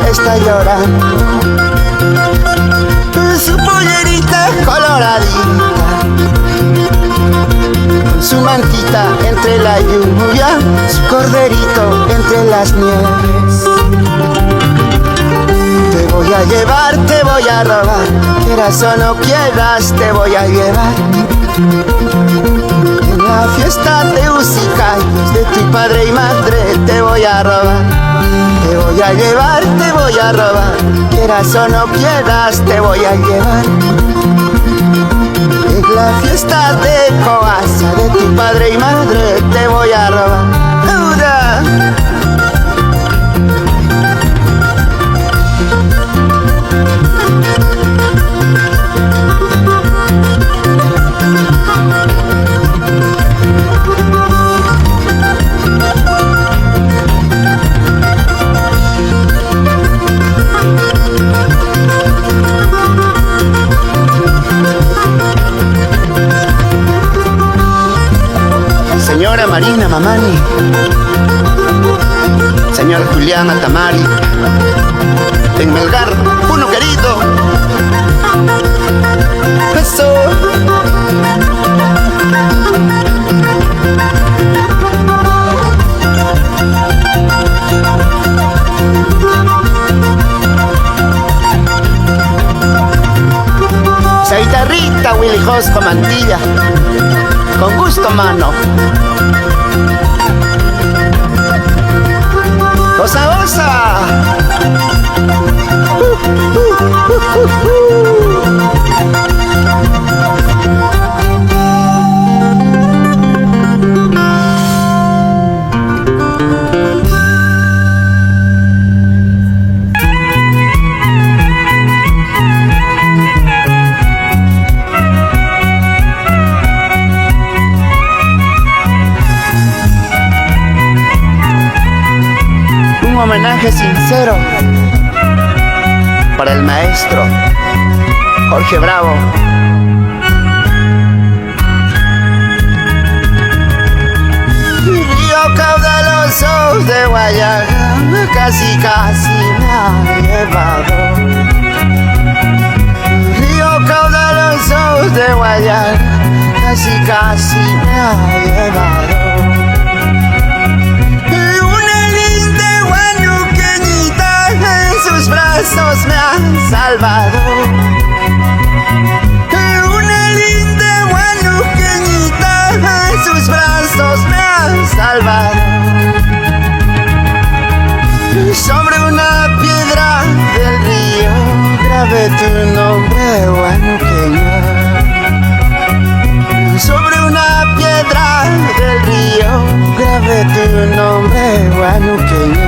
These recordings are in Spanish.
Está llorando, su pollerita coloradita, su mantita entre la lluvia, su corderito entre las nieves. Te voy a llevar, te voy a robar, quieras o no quieras, te voy a llevar. En la fiesta de Usicay, de tu padre y madre, te voy a robar. Te voy a llevar, te voy a robar. Quieras o no quieras, te voy a llevar. En la fiesta de Coasa de tu padre y madre te voy a robar. Señora Marina Mamani, señor Julián Atamari, en Melgar, uno querido. Eso. Esa guitarrita Willy Josco Mantilla, con gusto, mano. ¡Osa, osa! Un homenaje sincero para el maestro Jorge Bravo. Río caudaloso de Guayana, casi me ha llevado. Río caudaloso de Guayana, casi me ha llevado. Brazos me han salvado. Una linda guanuqueñita en sus brazos me han salvado. Sobre una piedra del río grabé tu nombre, guanuqueña. Sobre una piedra del río grabé tu nombre, guanuqueña.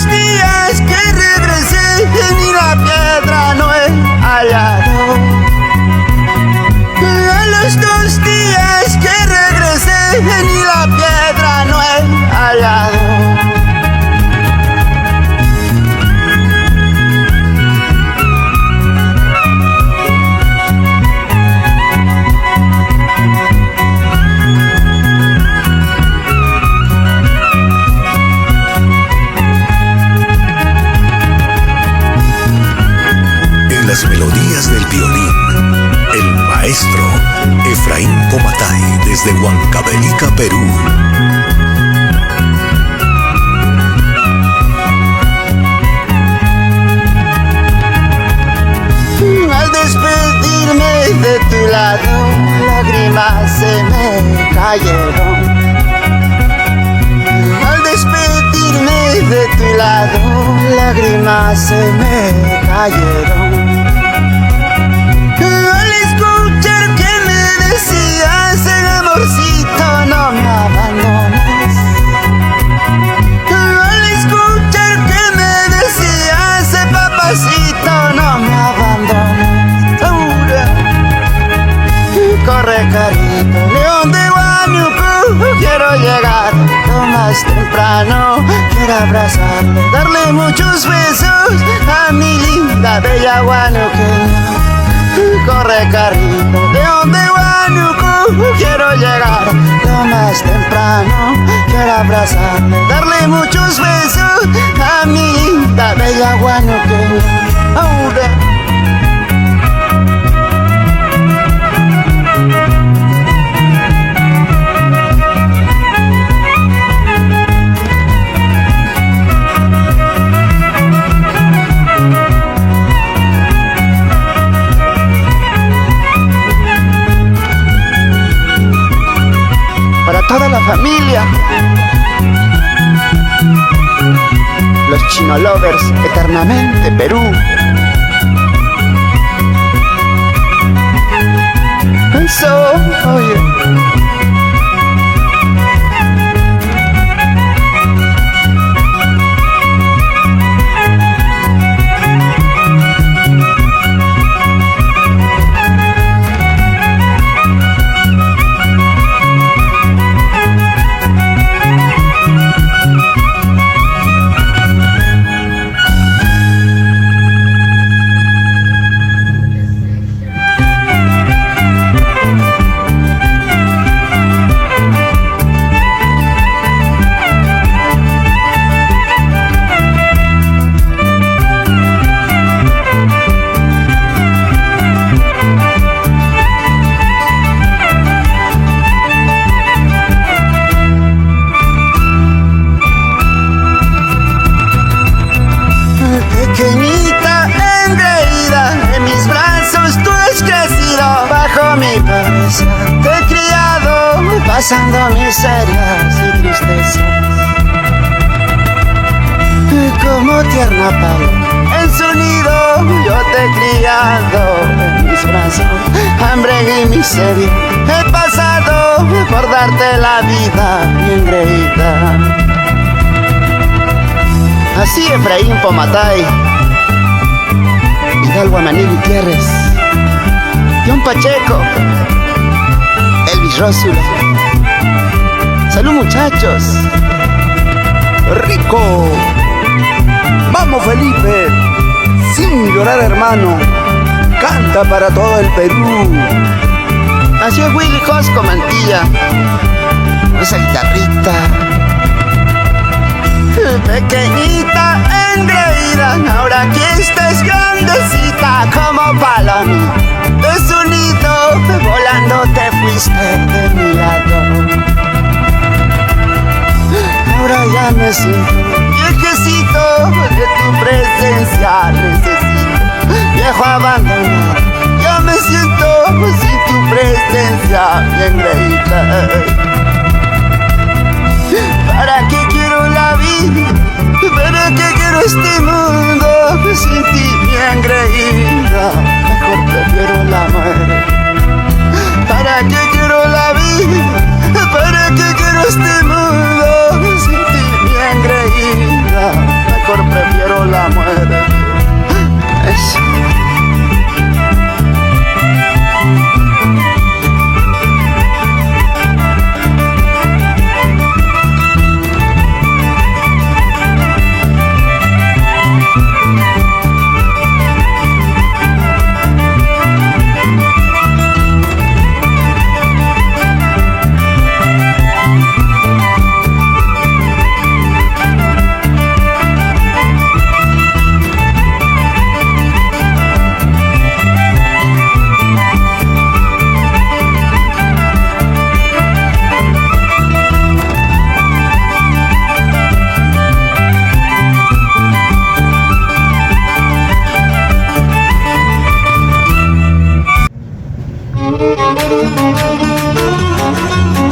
Días que regresé ni la piedra no he hallado. A los 2 días que regresé ni la piedra no he hallado. Las melodías del violín, el maestro Efraín Pomatay desde Huancavelica, Perú. Al despedirme de tu lado, lágrimas se me cayeron. Al despedirme de tu lado, lágrimas se me cayeron. Amorcito, no me abandones. Al escuchar que me decías, papacito, no me abandones. Corre, carito, León de Huánuco, quiero llegar lo más temprano. Quiero abrazarle, darle muchos besos a mi linda bella huanuqueña. Corre, carrito, León de Huánuco, quiero llegar lo más temprano. Quiero abrazarle, darle muchos besos a mi linda bella huanuqueña. Ahora. Toda la familia familia. Los Chino Lovers, eternamente Perú. Eso, oye. Pequeñita engreída, en mis brazos tú has crecido. Bajo mi cabeza te he criado, pasando miserias y tristezas. Como tierna paloma en su nido, yo te he criado en mis brazos. Hambre y miseria he pasado por darte la vida, mi engreída. Así Efraín Pomatay, Hidalgo Amaní Gutiérrez, John Pacheco, Elvis Rósula. Salud muchachos. Rico. Vamos Felipe, sin llorar hermano, canta para todo el Perú. Así es Willy Cosco Mantilla, esa guitarrita. Pequeñita engreída, ahora que estás grandecita como palomita de su nido, volando te fuiste de mi lado. Ahora ya me siento viejecito, de tu presencia necesito, viejo abandonado. Ya me siento sin tu presencia, mi engreída. ¿Para qué quiero la vida? ¿Para qué quiero este mundo sin ti, mi engreída? Mejor prefiero la muerte. ¿Para qué quiero la vida? ¿Para qué quiero este mundo sin ti, mi engreída? Mejor prefiero la muerte. Eso.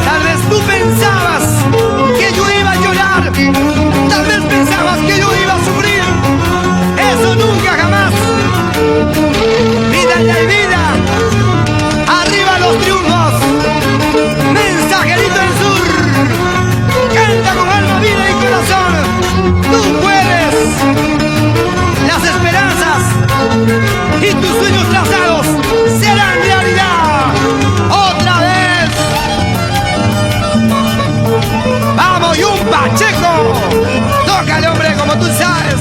Tal vez tú pensabas que yo iba a llorar, tal vez pensabas que yo iba a sufrir. Eso nunca jamás. Vida y hay vida, arriba los triunfos. Mensajerito del sur, canta con alma, vida y corazón. Tú puedes. Las esperanzas y tus sueños trazados serán realidad. Otra vez. Vamos, y un Pacheco. Tócale, hombre, como tú sabes.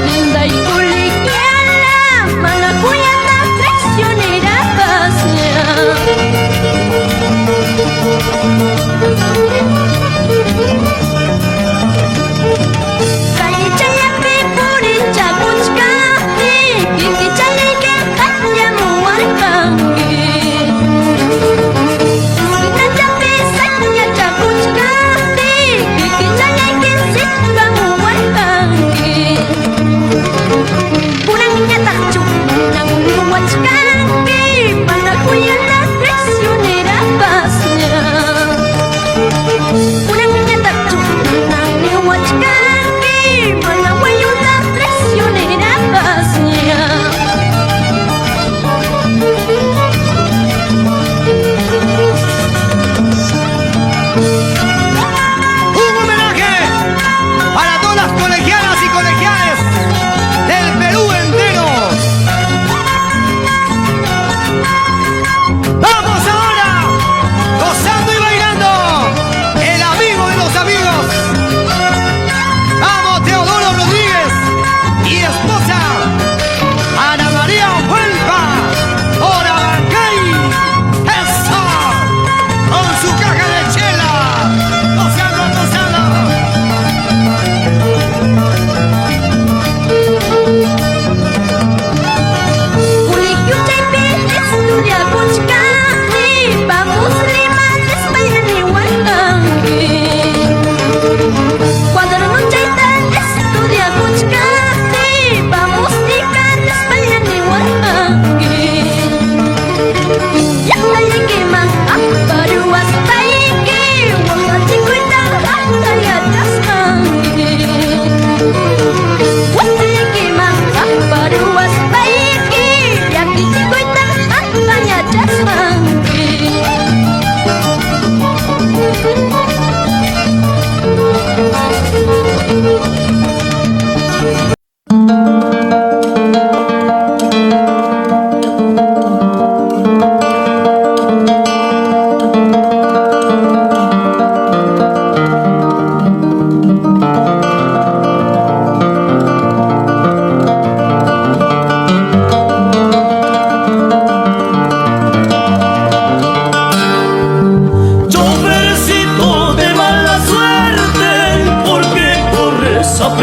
Linda y colegiala,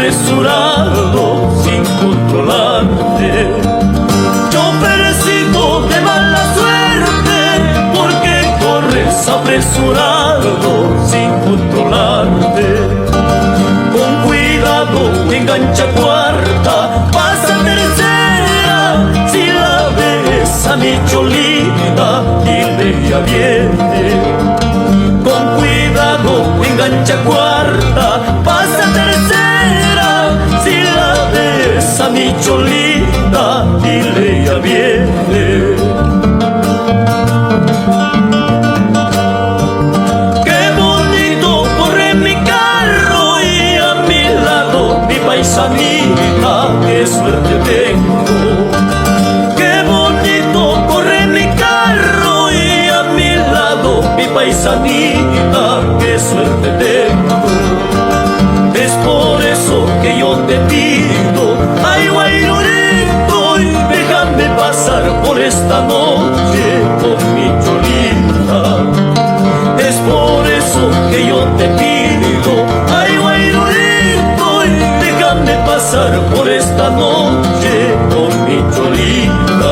apresurado sin controlarte. Chofercito de mala suerte, porque corres apresurado sin controlarte. Con cuidado engancha cuarta, pasa tercera, si la ves a mi cholita, dile ya viene. Con cuidado engancha cuarta, pasa tercera, si la ves a mi cholita, dile ya viene. Qué bonito corre mi carro y a mi lado mi paisanita, qué suerte tengo. Qué bonito corre mi carro y a mi lado mi paisanita, qué suerte tengo. Es por eso que yo te pido, ay guairorito, déjame pasar por esta noche con mi cholita. Es por eso que yo te pido, ay guairorito, déjame pasar por esta noche con mi cholita.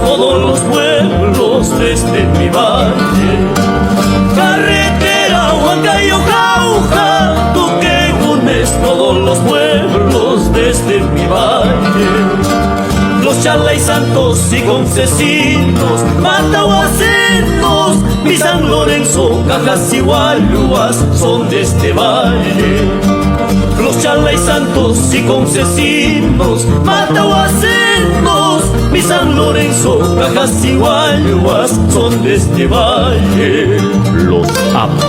Todos los pueblos desde mi valle. Carretera Huancayo Jauja, tú que unes todos los pueblos desde mi valle. Los Chalay Santos y Concesinos, Matahuacenos, mi San Lorenzo, Cajas y Guayuas son de este valle. Los Chalay Santos y Concesinos, Matahuacenos, mi San Lorenzo, Cajas y Guayuas son de este valle. Los amos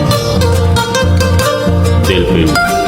del Perú.